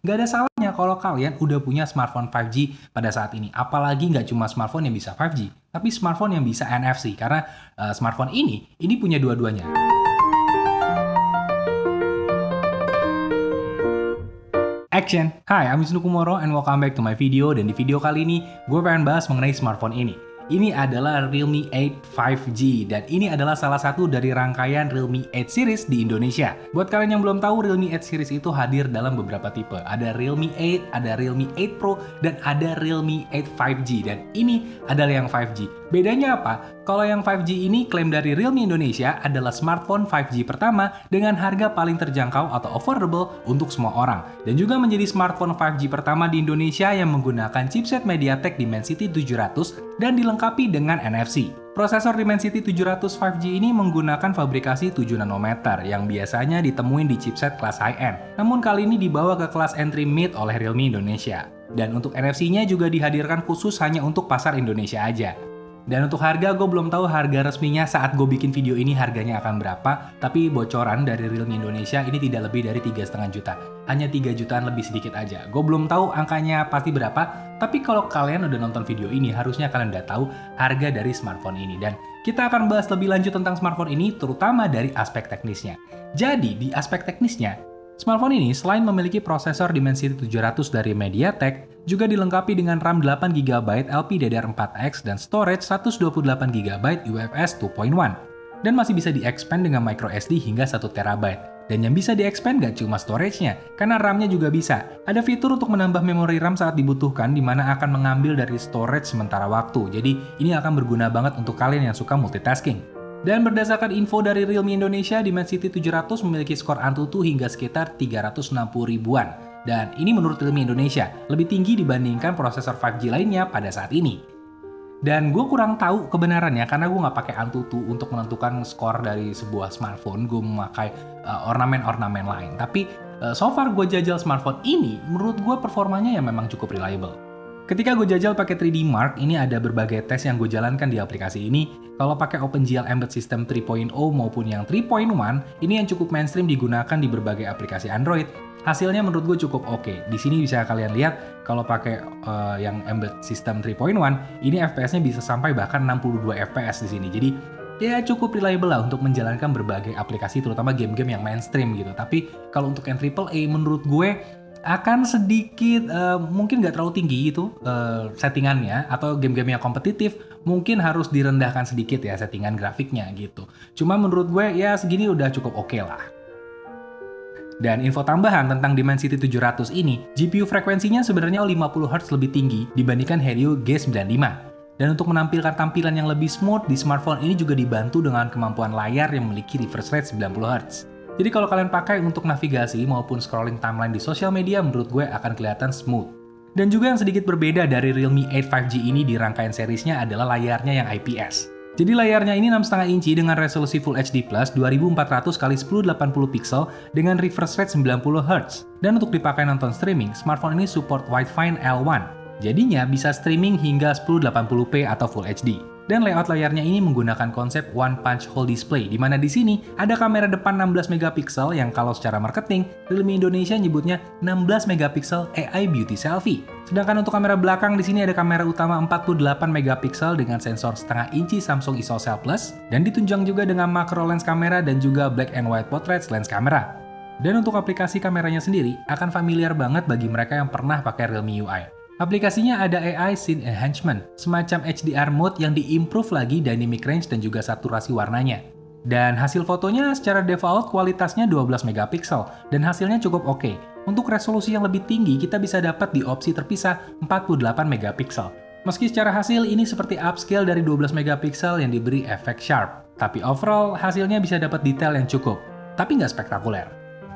Nggak ada salahnya kalau kalian udah punya smartphone 5G pada saat ini. Apalagi nggak cuma smartphone yang bisa 5G, tapi smartphone yang bisa NFC. Karena smartphone ini punya dua-duanya. Action! Hai, I'm Wisnu Kumoro and welcome back to my video. Dan di video kali ini, gue pengen bahas mengenai smartphone ini. Ini adalah Realme 8 5G dan ini adalah salah satu dari rangkaian Realme 8 series di Indonesia. Buat kalian yang belum tahu, Realme 8 series itu hadir dalam beberapa tipe. Ada Realme 8, ada Realme 8 Pro, dan ada Realme 8 5G. Dan ini adalah yang 5G. Bedanya apa? Kalau yang 5G ini klaim dari Realme Indonesia adalah smartphone 5G pertama dengan harga paling terjangkau atau affordable untuk semua orang. Dan juga menjadi smartphone 5G pertama di Indonesia yang menggunakan chipset MediaTek Dimensity 700 dan dilengkapi dengan NFC. Prosesor Dimensity 700 5G ini menggunakan fabrikasi 7 nanometer yang biasanya ditemuin di chipset kelas high-end. Namun kali ini dibawa ke kelas entry mid oleh Realme Indonesia. Dan untuk NFC-nya juga dihadirkan khusus hanya untuk pasar Indonesia aja. Dan untuk harga, gue belum tahu harga resminya saat gue bikin video ini harganya akan berapa, tapi bocoran dari Realme Indonesia ini tidak lebih dari 3,5 juta. Hanya 3 jutaan lebih sedikit aja. Gue belum tahu angkanya pasti berapa, tapi kalau kalian udah nonton video ini, harusnya kalian udah tahu harga dari smartphone ini. Dan kita akan bahas lebih lanjut tentang smartphone ini, terutama dari aspek teknisnya. Jadi, di aspek teknisnya, smartphone ini selain memiliki prosesor Dimensity 700 dari MediaTek, juga dilengkapi dengan RAM 8GB LPDDR4X dan storage 128GB UFS 2.1. Dan masih bisa di-expand dengan microSD hingga 1TB. Dan yang bisa di-expand gak cuma storage-nya, karena RAM-nya juga bisa. Ada fitur untuk menambah memori RAM saat dibutuhkan, di mana akan mengambil dari storage sementara waktu. Jadi ini akan berguna banget untuk kalian yang suka multitasking. Dan berdasarkan info dari Realme Indonesia, Dimensity 700 memiliki skor Antutu hingga sekitar 360 ribuan. Dan ini menurut Realme Indonesia, lebih tinggi dibandingkan prosesor 5G lainnya pada saat ini. Dan gue kurang tahu kebenarannya karena gue nggak pakai Antutu untuk menentukan skor dari sebuah smartphone. Gue memakai ornamen-ornamen lain. Tapi so far gue jajal smartphone ini, menurut gue performanya ya memang cukup reliable. Ketika gue jajal pakai 3D Mark, ini ada berbagai tes yang gue jalankan di aplikasi ini. Kalau pakai OpenGL Embedded System 3.0 maupun yang 3.1, ini yang cukup mainstream digunakan di berbagai aplikasi Android. Hasilnya menurut gue cukup oke. Di sini bisa kalian lihat kalau pakai yang Embedded System 3.1, ini FPS-nya bisa sampai bahkan 62 FPS di sini. Jadi ya cukup reliable lah untuk menjalankan berbagai aplikasi, terutama game-game yang mainstream gitu. Tapi kalau untuk yang AAA menurut gue akan sedikit mungkin nggak terlalu tinggi gitu settingannya, atau game-game yang kompetitif mungkin harus direndahkan sedikit ya settingan grafiknya gitu. Cuma menurut gue ya segini udah cukup oke lah. Dan info tambahan tentang Dimensity 700 ini, GPU frekuensinya sebenarnya 50Hz lebih tinggi dibandingkan Helio G95. Dan untuk menampilkan tampilan yang lebih smooth di smartphone ini juga dibantu dengan kemampuan layar yang memiliki refresh rate 90Hz. Jadi kalau kalian pakai untuk navigasi maupun scrolling timeline di sosial media, menurut gue akan kelihatan smooth. Dan juga yang sedikit berbeda dari Realme 8 5G ini di rangkaian seriesnya adalah layarnya yang IPS. Jadi layarnya ini 6,5 inci dengan resolusi Full HD+, 2400x1080 pixel dengan refresh rate 90Hz. Dan untuk dipakai nonton streaming, smartphone ini support Widefine L1. Jadinya bisa streaming hingga 1080p atau Full HD. Dan layout layarnya ini menggunakan konsep One Punch Hole Display, di mana di sini ada kamera depan 16 megapiksel yang kalau secara marketing, Realme Indonesia nyebutnya 16 megapiksel AI Beauty Selfie. Sedangkan untuk kamera belakang di sini ada kamera utama 48 megapiksel dengan sensor setengah inci Samsung ISOCELL Plus, dan ditunjang juga dengan macro lens kamera dan juga black and white portrait lens kamera. Dan untuk aplikasi kameranya sendiri akan familiar banget bagi mereka yang pernah pakai Realme UI. Aplikasinya ada AI Scene Enhancement, semacam HDR mode yang diimprove lagi dynamic range dan juga saturasi warnanya. Dan hasil fotonya secara default kualitasnya 12 megapiksel dan hasilnya cukup oke. Untuk resolusi yang lebih tinggi kita bisa dapat di opsi terpisah 48 megapiksel. Meski secara hasil ini seperti upscale dari 12 megapiksel yang diberi efek sharp. Tapi overall hasilnya bisa dapat detail yang cukup, tapi nggak spektakuler.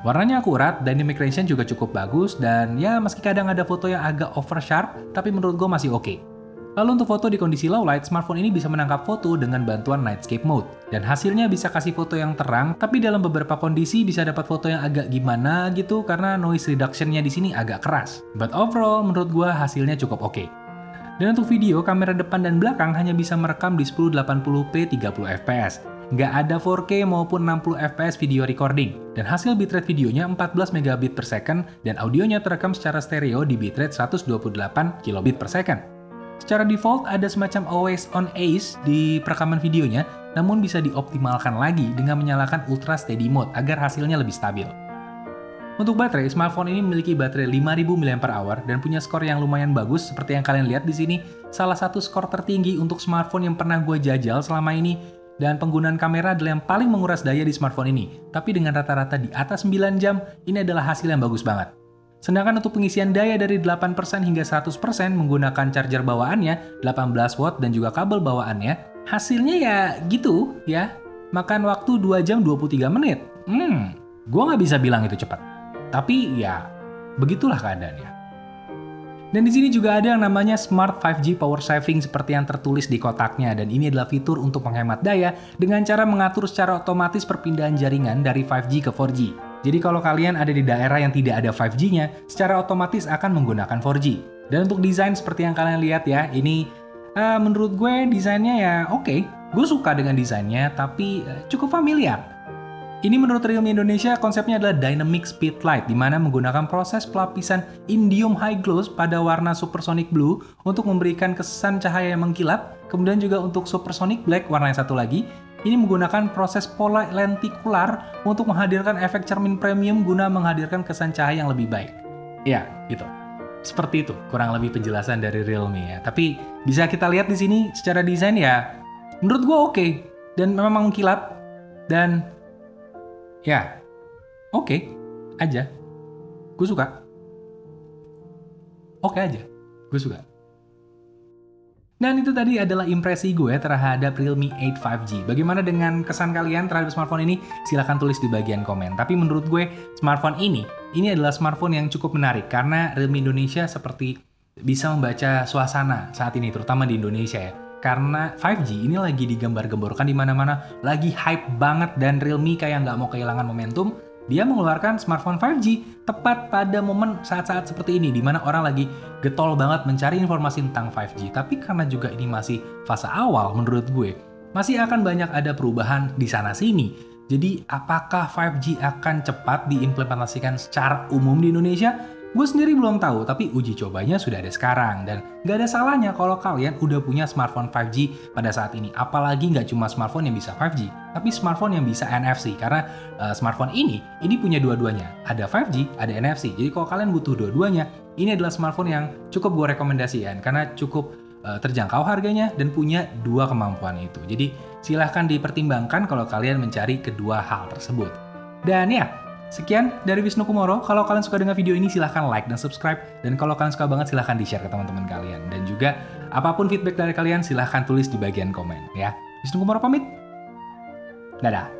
Warnanya akurat, dynamic range-nya juga cukup bagus, dan ya meski kadang ada foto yang agak over sharp, tapi menurut gue masih oke. Lalu untuk foto di kondisi low light, smartphone ini bisa menangkap foto dengan bantuan Nightscape Mode. Dan hasilnya bisa kasih foto yang terang, tapi dalam beberapa kondisi bisa dapat foto yang agak gimana gitu karena noise reduction-nya di sini agak keras. But overall, menurut gue hasilnya cukup oke. Dan untuk video, kamera depan dan belakang hanya bisa merekam di 1080p 30fps. nggak ada 4K maupun 60 fps video recording, dan hasil bitrate videonya 14 megabit per second, dan audionya terekam secara stereo di bitrate 128 kilobit per second. Secara default ada semacam always on ACE di perekaman videonya, namun bisa dioptimalkan lagi dengan menyalakan ultra steady mode agar hasilnya lebih stabil. Untuk baterai, smartphone ini memiliki baterai 5000 mAh dan punya skor yang lumayan bagus seperti yang kalian lihat di sini. Salah satu skor tertinggi untuk smartphone yang pernah gue jajal selama ini, dan penggunaan kamera adalah yang paling menguras daya di smartphone ini. Tapi dengan rata-rata di atas 9 jam, ini adalah hasil yang bagus banget. Sedangkan untuk pengisian daya dari 8% hingga 100% menggunakan charger bawaannya, 18 watt dan juga kabel bawaannya, hasilnya ya gitu ya. Makan waktu 2 jam 23 menit. Gue nggak bisa bilang itu cepat. Tapi ya, begitulah keadaannya. Dan di sini juga ada yang namanya Smart 5G Power Saving seperti yang tertulis di kotaknya, dan ini adalah fitur untuk menghemat daya dengan cara mengatur secara otomatis perpindahan jaringan dari 5G ke 4G. Jadi kalau kalian ada di daerah yang tidak ada 5G-nya, secara otomatis akan menggunakan 4G. Dan untuk desain seperti yang kalian lihat ya, ini menurut gue desainnya ya oke. Gue suka dengan desainnya, tapi cukup familiar. Ini menurut Realme Indonesia konsepnya adalah Dynamic Speed Light, di mana menggunakan proses pelapisan indium high gloss pada warna supersonic blue untuk memberikan kesan cahaya yang mengkilap. Kemudian juga untuk supersonic black, warna yang satu lagi, ini menggunakan proses pola lentikular untuk menghadirkan efek cermin premium guna menghadirkan kesan cahaya yang lebih baik. Ya, gitu. Seperti itu, kurang lebih penjelasan dari Realme ya. Tapi bisa kita lihat di sini secara desain ya, menurut gue oke. Dan memang mengkilap, dan ya, oke aja. Gue suka. Oke aja. Gue suka. Dan itu tadi adalah impresi gue terhadap Realme 8 5G. Bagaimana dengan kesan kalian terhadap smartphone ini? Silahkan tulis di bagian komen. Tapi menurut gue, smartphone ini adalah smartphone yang cukup menarik karena Realme Indonesia seperti bisa membaca suasana saat ini, terutama di Indonesia ya. Karena 5G ini lagi digambar-gemborkan di mana-mana, lagi hype banget, dan Realme kayak nggak mau kehilangan momentum, dia mengeluarkan smartphone 5G tepat pada momen saat-saat seperti ini, di mana orang lagi getol banget mencari informasi tentang 5G. Tapi karena juga ini masih fase awal, menurut gue, masih akan banyak ada perubahan di sana-sini. Jadi, apakah 5G akan cepat diimplementasikan secara umum di Indonesia? Gue sendiri belum tahu, tapi uji cobanya sudah ada sekarang. Dan nggak ada salahnya kalau kalian udah punya smartphone 5G pada saat ini. Apalagi nggak cuma smartphone yang bisa 5G, tapi smartphone yang bisa NFC. Karena smartphone ini punya dua-duanya. Ada 5G, ada NFC. Jadi kalau kalian butuh dua-duanya, ini adalah smartphone yang cukup gue rekomendasikan. Karena cukup terjangkau harganya dan punya dua kemampuan itu. Jadi silahkan dipertimbangkan kalau kalian mencari kedua hal tersebut. Dan ya, sekian dari Wisnu Kumoro. Kalau kalian suka dengan video ini, silahkan like dan subscribe. Dan kalau kalian suka banget, silahkan di-share ke teman-teman kalian. Dan juga, apapun feedback dari kalian, silahkan tulis di bagian komen ya. Wisnu Kumoro pamit. Dadah.